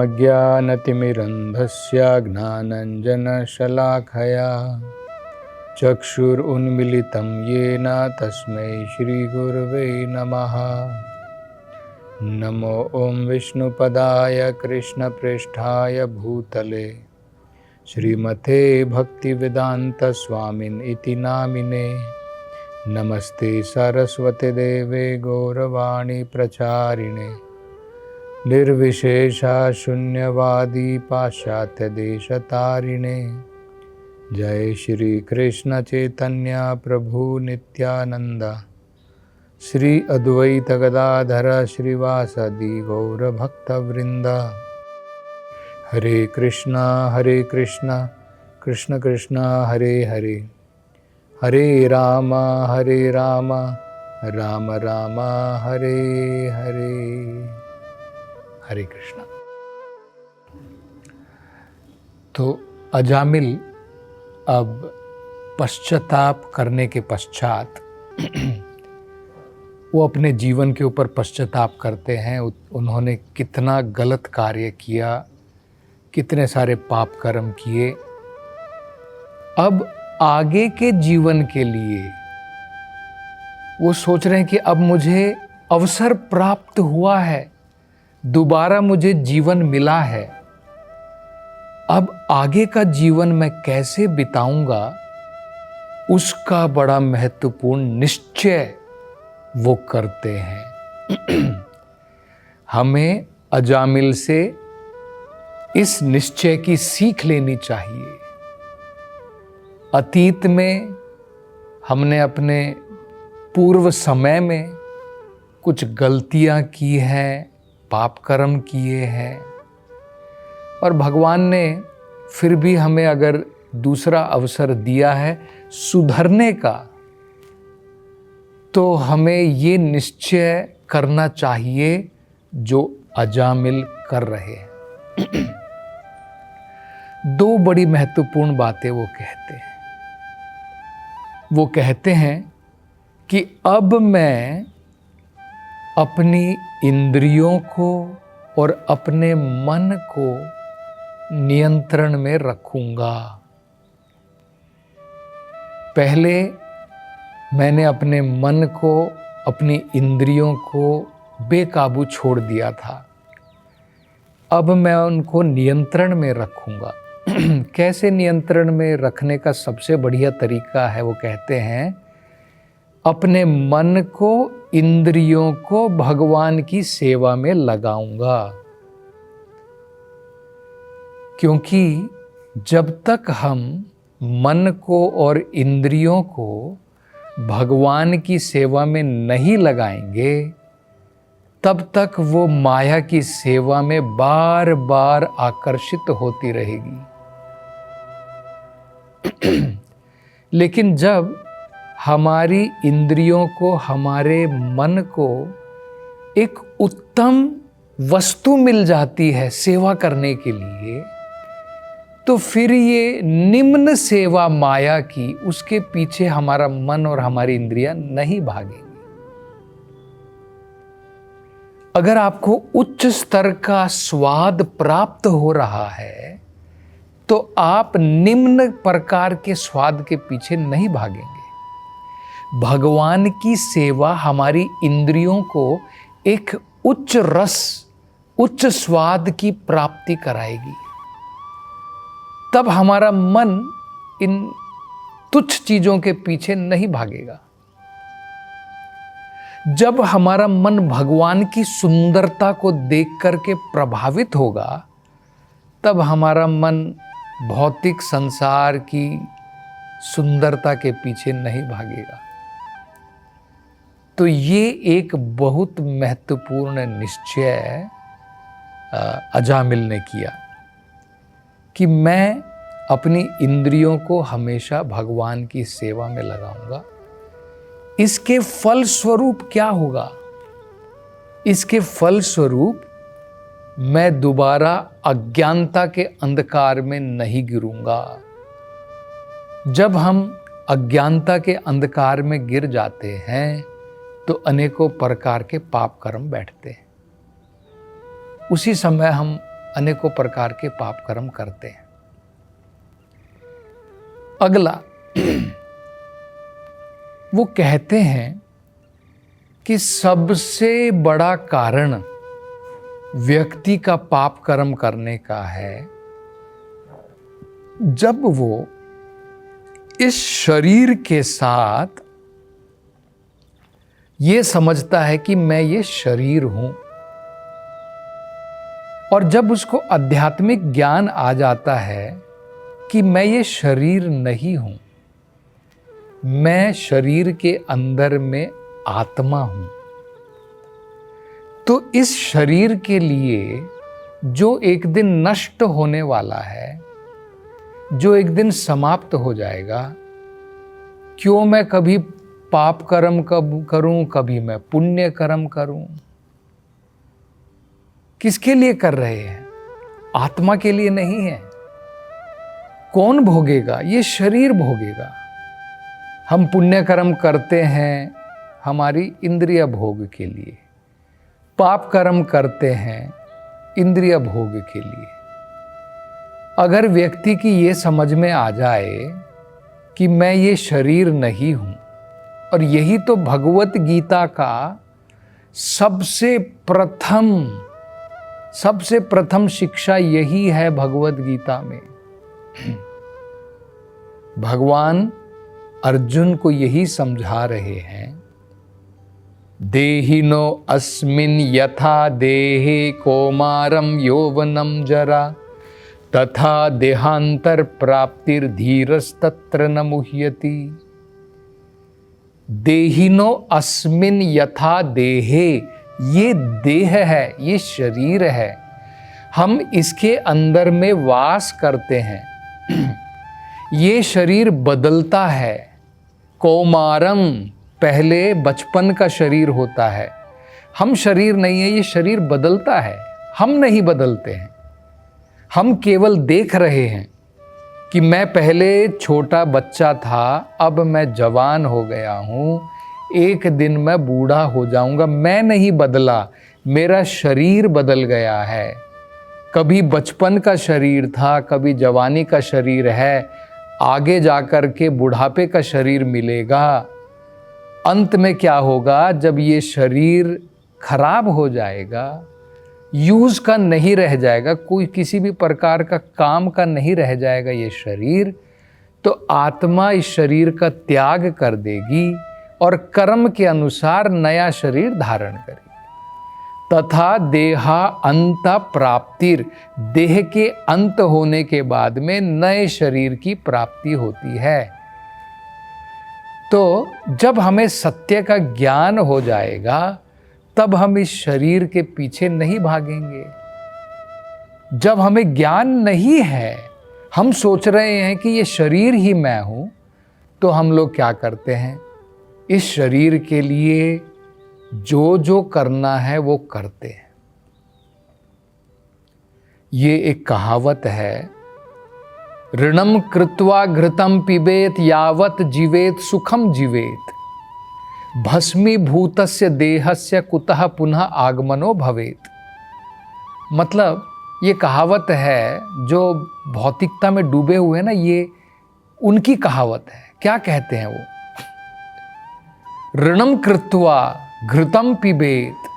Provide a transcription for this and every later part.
ओमज्ञानतिमिरन्धस्य ज्ञानञ्जनशलाखया चक्षुरुन्मिलितं येन तस्मै श्रीगुरवे नमः। नमो ॐ विष्णुपदाय कृष्णप्रेष्ठाय भूतले श्रीमते भक्तिवेदान्तस्वामिन् इति नामिने। नमस्ते सरस्वती देवे गौरवाणी प्रचारिणे निर्विशेषा शून्यवादी पाश्चात्यदेशतारिणे। जय श्री कृष्ण चैतन्य प्रभु नित्यानंद श्री अद्वैत गदाधर श्रीवासदि गौरभक्तवृंद। हरे कृष्णा कृष्ण कृष्ण हरे हरे, हरे राम राम राम हरे हरे। हरे कृष्णा। तो अजामिल अब पश्चाताप करने के पश्चात वो अपने जीवन के ऊपर पश्चाताप करते हैं। उन्होंने कितना गलत कार्य किया, कितने सारे पाप कर्म किए। अब आगे के जीवन के लिए वो सोच रहे हैं कि अब मुझे अवसर प्राप्त हुआ है, दोबारा मुझे जीवन मिला है। अब आगे का जीवन मैं कैसे बिताऊंगा, उसका बड़ा महत्वपूर्ण निश्चय वो करते हैं। हमें अजामिल से इस निश्चय की सीख लेनी चाहिए। अतीत में हमने अपने पूर्व समय में कुछ गलतियां की हैं, पाप कर्म किए हैं, और भगवान ने फिर भी हमें अगर दूसरा अवसर दिया है सुधरने का, तो हमें ये निश्चय करना चाहिए जो अजामिल कर रहे हैं। दो बड़ी महत्वपूर्ण बातें वो कहते हैं। वो कहते हैं कि अब मैं अपनी इंद्रियों को और अपने मन को नियंत्रण में रखूंगा। पहले मैंने अपने मन को, अपनी इंद्रियों को बेकाबू छोड़ दिया था। अब मैं उनको नियंत्रण में रखूंगा। कैसे नियंत्रण में रखने का सबसे बढ़िया तरीका है, वो कहते हैं अपने मन को, इंद्रियों को भगवान की सेवा में लगाऊंगा। क्योंकि जब तक हम मन को और इंद्रियों को भगवान की सेवा में नहीं लगाएंगे, तब तक वो माया की सेवा में बार बार आकर्षित होती रहेगी। लेकिन जब हमारी इंद्रियों को, हमारे मन को एक उत्तम वस्तु मिल जाती है सेवा करने के लिए, तो फिर ये निम्न सेवा माया की, उसके पीछे हमारा मन और हमारी इंद्रियां नहीं भागेंगी। अगर आपको उच्च स्तर का स्वाद प्राप्त हो रहा है, तो आप निम्न प्रकार के स्वाद के पीछे नहीं भागेंगे। भगवान की सेवा हमारी इंद्रियों को एक उच्च रस, उच्च स्वाद की प्राप्ति कराएगी। तब हमारा मन इन तुच्छ चीजों के पीछे नहीं भागेगा। जब हमारा मन भगवान की सुंदरता को देख करके प्रभावित होगा, तब हमारा मन भौतिक संसार की सुंदरता के पीछे नहीं भागेगा। तो ये एक बहुत महत्वपूर्ण निश्चय अजामिल ने किया कि मैं अपनी इंद्रियों को हमेशा भगवान की सेवा में लगाऊंगा। इसके फल स्वरूप क्या होगा? इसके फल स्वरूप मैं दोबारा अज्ञानता के अंधकार में नहीं गिरूंगा। जब हम अज्ञानता के अंधकार में गिर जाते हैं, तो अनेकों प्रकार के पाप कर्म बैठते हैं। उसी समय हम अनेकों प्रकार के पाप कर्म करते हैं। अगला वो कहते हैं कि सबसे बड़ा कारण व्यक्ति का पाप कर्म करने का है जब वो इस शरीर के साथ ये समझता है कि मैं ये शरीर हूं, और जब उसको आध्यात्मिक ज्ञान आ जाता है कि मैं ये शरीर नहीं हूं, मैं शरीर के अंदर में आत्मा हूं, तो इस शरीर के लिए जो एक दिन नष्ट होने वाला है, जो एक दिन समाप्त हो जाएगा, क्यों मैं कभी पाप कर्म कब करूं, कभी मैं पुण्य कर्म करूं, किसके लिए कर रहे हैं? आत्मा के लिए नहीं है। कौन भोगेगा? ये शरीर भोगेगा। हम पुण्य कर्म करते हैं हमारी इंद्रिय भोग के लिए, पाप कर्म करते हैं इंद्रिय भोग के लिए। अगर व्यक्ति की ये समझ में आ जाए कि मैं ये शरीर नहीं हूं, और यही तो भगवत गीता का सबसे प्रथम शिक्षा यही है। भगवत गीता में भगवान अर्जुन को यही समझा रहे हैं, देहिनो अस्मिन् यथा देहे कौमारम यौवनम जरा तथा देहांतर प्राप्तिर धीरस्तत्र न मुह्यति। देहिनो अस्मिन् यथा देहे, ये देह है, ये शरीर है, हम इसके अंदर में वास करते हैं। ये शरीर बदलता है। कौमारम, पहले बचपन का शरीर होता है, हम शरीर नहीं है, ये शरीर बदलता है, हम नहीं बदलते हैं। हम केवल देख रहे हैं कि मैं पहले छोटा बच्चा था, अब मैं जवान हो गया हूँ, एक दिन मैं बूढ़ा हो जाऊंगा। मैं नहीं बदला, मेरा शरीर बदल गया है। कभी बचपन का शरीर था, कभी जवानी का शरीर है, आगे जाकर के बुढ़ापे का शरीर मिलेगा। अंत में क्या होगा? जब ये शरीर खराब हो जाएगा, यूज का नहीं रह जाएगा, कोई किसी भी प्रकार का काम का नहीं रह जाएगा ये शरीर, तो आत्मा इस शरीर का त्याग कर देगी और कर्म के अनुसार नया शरीर धारण करेगी। तथा देहा अंत प्राप्तिर, देह के अंत होने के बाद में नए शरीर की प्राप्ति होती है। तो जब हमें सत्य का ज्ञान हो जाएगा, तब हम इस शरीर के पीछे नहीं भागेंगे। जब हमें ज्ञान नहीं है, हम सोच रहे हैं कि ये शरीर ही मैं हूं, तो हम लोग क्या करते हैं? इस शरीर के लिए जो जो करना है वो करते हैं। ये एक कहावत है, ऋणम कृत्वा घृतम पिबेत यावत जीवेत सुखम जीवेत, भस्मीभूतस्य देहस्य कुतः पुनः आगमनो भवेत। मतलब ये कहावत है, जो भौतिकता में डूबे हुए हैं ना, ये उनकी कहावत है। क्या कहते हैं वो? ऋणम कृत्वा घृतम पिबेत,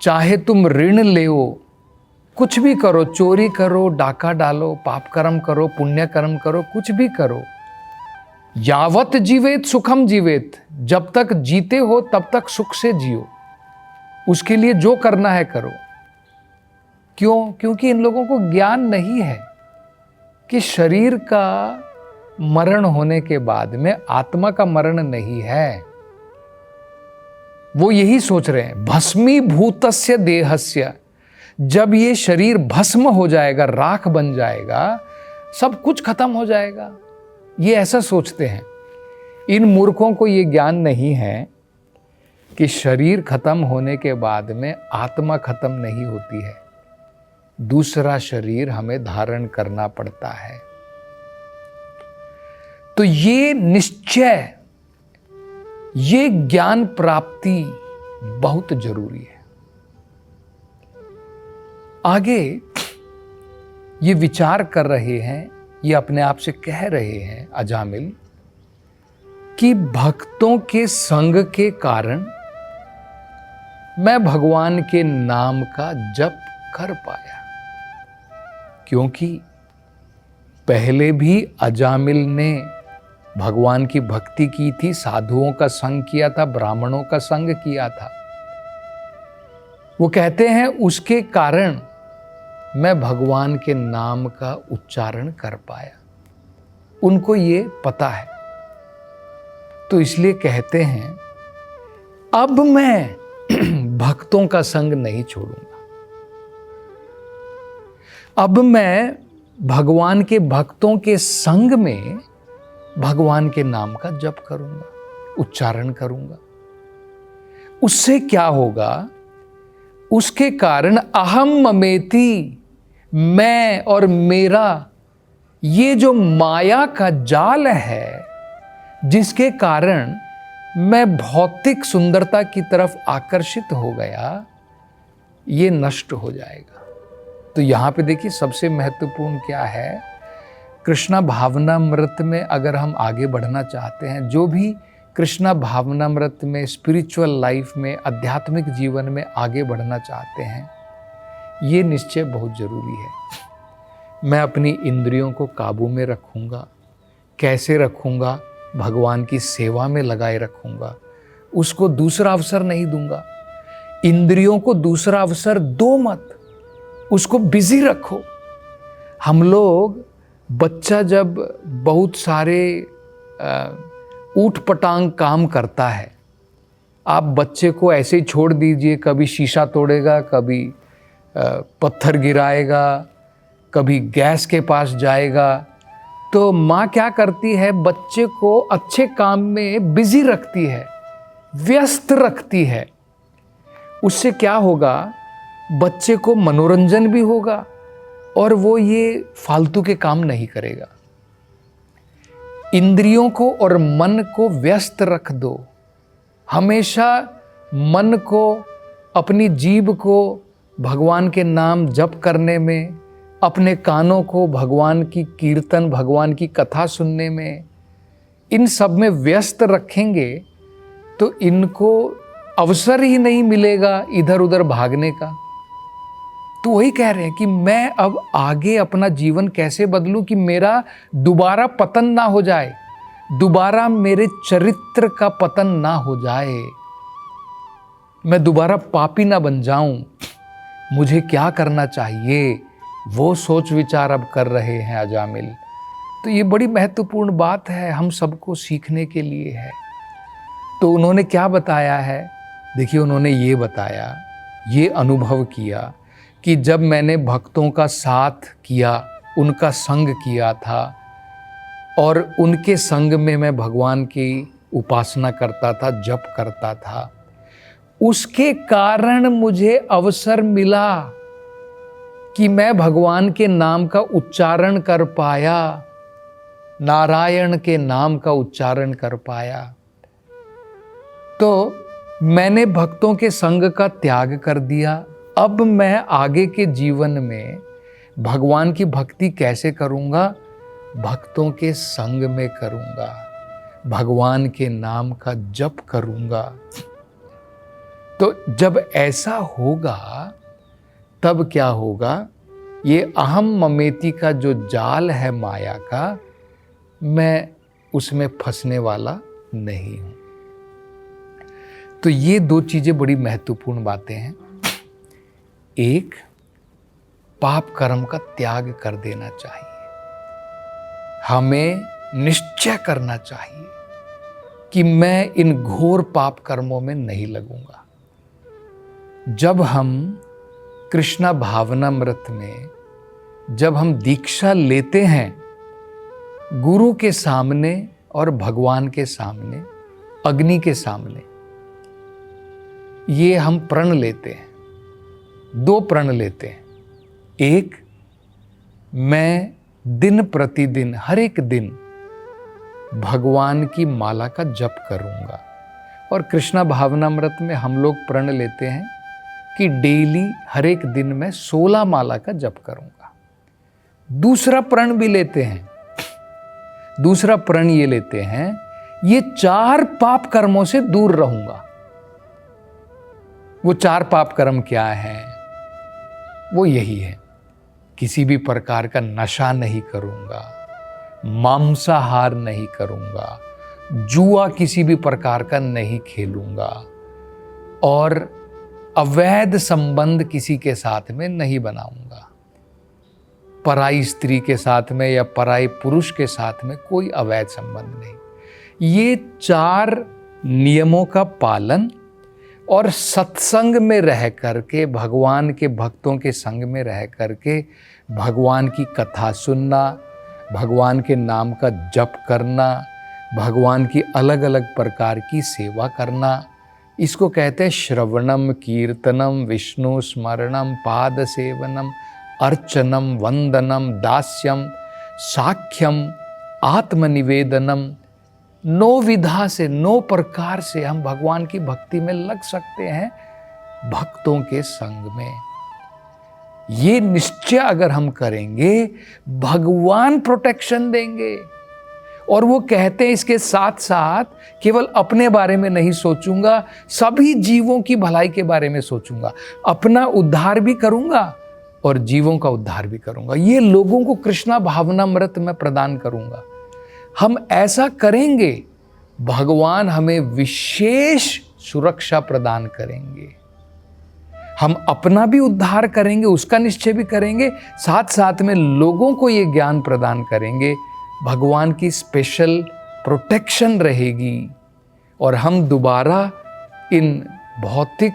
चाहे तुम ऋण लेओ, कुछ भी करो, चोरी करो, डाका डालो, पाप कर्म करो, पुण्य कर्म करो, कुछ भी करो, यावत जीवेत सुखम जीवेत, जब तक जीते हो तब तक सुख से जियो, उसके लिए जो करना है करो। क्यों? क्योंकि इन लोगों को ज्ञान नहीं है कि शरीर का मरण होने के बाद में आत्मा का मरण नहीं है। वो यही सोच रहे हैं, भस्मीभूतस्य देहस्य, जब ये शरीर भस्म हो जाएगा, राख बन जाएगा, सब कुछ खत्म हो जाएगा। ये ऐसा सोचते हैं। इन मूर्खों को ये ज्ञान नहीं है कि शरीर खत्म होने के बाद में आत्मा खत्म नहीं होती है, दूसरा शरीर हमें धारण करना पड़ता है। तो ये निश्चय, ये ज्ञान प्राप्ति बहुत जरूरी है। आगे ये विचार कर रहे हैं, ये अपने आप से कह रहे हैं अजामिल कि भक्तों के संग के कारण मैं भगवान के नाम का जप कर पाया, क्योंकि पहले भी अजामिल ने भगवान की भक्ति की थी, साधुओं का संग किया था, ब्राह्मणों का संग किया था। वो कहते हैं उसके कारण मैं भगवान के नाम का उच्चारण कर पाया। उनको ये पता है, तो इसलिए कहते हैं अब मैं भक्तों का संग नहीं छोड़ूंगा, अब मैं भगवान के भक्तों के संग में भगवान के नाम का जप करूंगा, उच्चारण करूंगा। उससे क्या होगा? उसके कारण अहम ममेति, मैं और मेरा, ये जो माया का जाल है जिसके कारण मैं भौतिक सुंदरता की तरफ आकर्षित हो गया, ये नष्ट हो जाएगा। तो यहाँ पे देखिए सबसे महत्वपूर्ण क्या है, कृष्णा भावनामृत में अगर हम आगे बढ़ना चाहते हैं, जो भी कृष्णा भावनामृत में स्पिरिचुअल लाइफ में, आध्यात्मिक जीवन में आगे बढ़ना चाहते हैं, ये निश्चय बहुत ज़रूरी है। मैं अपनी इंद्रियों को काबू में रखूँगा। कैसे रखूँगा? भगवान की सेवा में लगाए रखूँगा, उसको दूसरा अवसर नहीं दूंगा। इंद्रियों को दूसरा अवसर दो मत, उसको बिजी रखो। हम लोग, बच्चा जब बहुत सारे ऊट पटांग काम करता है, आप बच्चे को ऐसे ही छोड़ दीजिए, कभी शीशा तोड़ेगा, कभी पत्थर गिराएगा, कभी गैस के पास जाएगा, तो माँ क्या करती है? बच्चे को अच्छे काम में बिजी रखती है, व्यस्त रखती है। उससे क्या होगा? बच्चे को मनोरंजन भी होगा और वो ये फालतू के काम नहीं करेगा। इंद्रियों को और मन को व्यस्त रख दो। हमेशा मन को, अपनी जीभ को भगवान के नाम जप करने में, अपने कानों को भगवान की कीर्तन, भगवान की कथा सुनने में, इन सब में व्यस्त रखेंगे तो इनको अवसर ही नहीं मिलेगा इधर उधर भागने का। तो वही कह रहे हैं कि मैं अब आगे अपना जीवन कैसे बदलूं कि मेरा दोबारा पतन ना हो जाए, दोबारा मेरे चरित्र का पतन ना हो जाए, मैं दोबारा पापी ना बन जाऊं। मुझे क्या करना चाहिए, वो सोच विचार अब कर रहे हैं अजामिल। तो ये बड़ी महत्वपूर्ण बात है, हम सबको सीखने के लिए है। तो उन्होंने क्या बताया है? देखिए, उन्होंने ये बताया, ये अनुभव किया कि जब मैंने भक्तों का साथ किया, उनका संग किया था और उनके संग में मैं भगवान की उपासना करता था, जप करता था, उसके कारण मुझे अवसर मिला कि मैं भगवान के नाम का उच्चारण कर पाया, नारायण के नाम का उच्चारण कर पाया। तो मैंने भक्तों के संग का त्याग कर दिया। अब मैं आगे के जीवन में भगवान की भक्ति कैसे करूंगा? भक्तों के संग में करूंगा, भगवान के नाम का जप करूंगा। तो जब ऐसा होगा तब क्या होगा? ये अहम ममेति का जो जाल है माया का, मैं उसमें फंसने वाला नहीं हूं। तो ये दो चीजें बड़ी महत्वपूर्ण बातें हैं। एक, पाप कर्म का त्याग कर देना चाहिए। हमें निश्चय करना चाहिए कि मैं इन घोर पाप कर्मों में नहीं लगूंगा। जब हम कृष्णा भावनामृत में, जब हम दीक्षा लेते हैं, गुरु के सामने और भगवान के सामने, अग्नि के सामने, ये हम प्रण लेते हैं। दो प्रण लेते हैं। एक, मैं दिन प्रतिदिन, हर एक दिन भगवान की माला का जप करूंगा। और कृष्णा भावनामृत में हम लोग प्रण लेते हैं कि डेली हर एक दिन में 16 माला का जप करूंगा। दूसरा प्रण भी लेते हैं, दूसरा प्रण ये लेते हैं, ये 4 पाप कर्मों से दूर रहूंगा। वो 4 पाप कर्म क्या है? वो यही है, किसी भी प्रकार का नशा नहीं करूंगा, मांसाहार नहीं करूंगा, जुआ किसी भी प्रकार का नहीं खेलूंगा, और अवैध संबंध किसी के साथ में नहीं बनाऊंगा। पराई स्त्री के साथ में या पराई पुरुष के साथ में कोई अवैध संबंध नहीं। ये 4 नियमों का पालन और सत्संग में रह करके, भगवान के भक्तों के संग में रह करके भगवान की कथा सुनना, भगवान के नाम का जप करना, भगवान की अलग अलग प्रकार की सेवा करना, इसको कहते हैं श्रवणम, कीर्तनम, विष्णु स्मरणम, पाद सेवनम, अर्चनम, वंदनम, दास्यम, साख्यम, आत्मनिवेदनम। 9 विधा से, 9 प्रकार से हम भगवान की भक्ति में लग सकते हैं, भक्तों के संग में। ये निश्चय अगर हम करेंगे, भगवान प्रोटेक्शन देंगे। और वो कहते हैं इसके साथ साथ केवल अपने बारे में नहीं सोचूंगा, सभी जीवों की भलाई के बारे में सोचूंगा, अपना उद्धार भी करूंगा और जीवों का उद्धार भी करूंगा। ये लोगों को कृष्णा भावनामृत में प्रदान करूंगा। हम ऐसा करेंगे, भगवान हमें विशेष सुरक्षा प्रदान करेंगे। हम अपना भी उद्धार करेंगे, उसका निश्चय भी करेंगे, साथ साथ में लोगों को ये ज्ञान प्रदान करेंगे, भगवान की स्पेशल प्रोटेक्शन रहेगी, और हम दोबारा इन भौतिक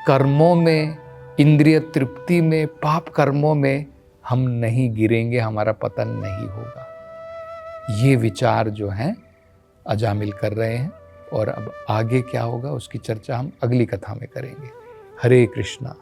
कर्मों में, इंद्रिय तृप्ति में, पाप कर्मों में हम नहीं गिरेंगे, हमारा पतन नहीं होगा। ये विचार जो हैं अजामिल कर रहे हैं, और अब आगे क्या होगा उसकी चर्चा हम अगली कथा में करेंगे। हरे कृष्णा।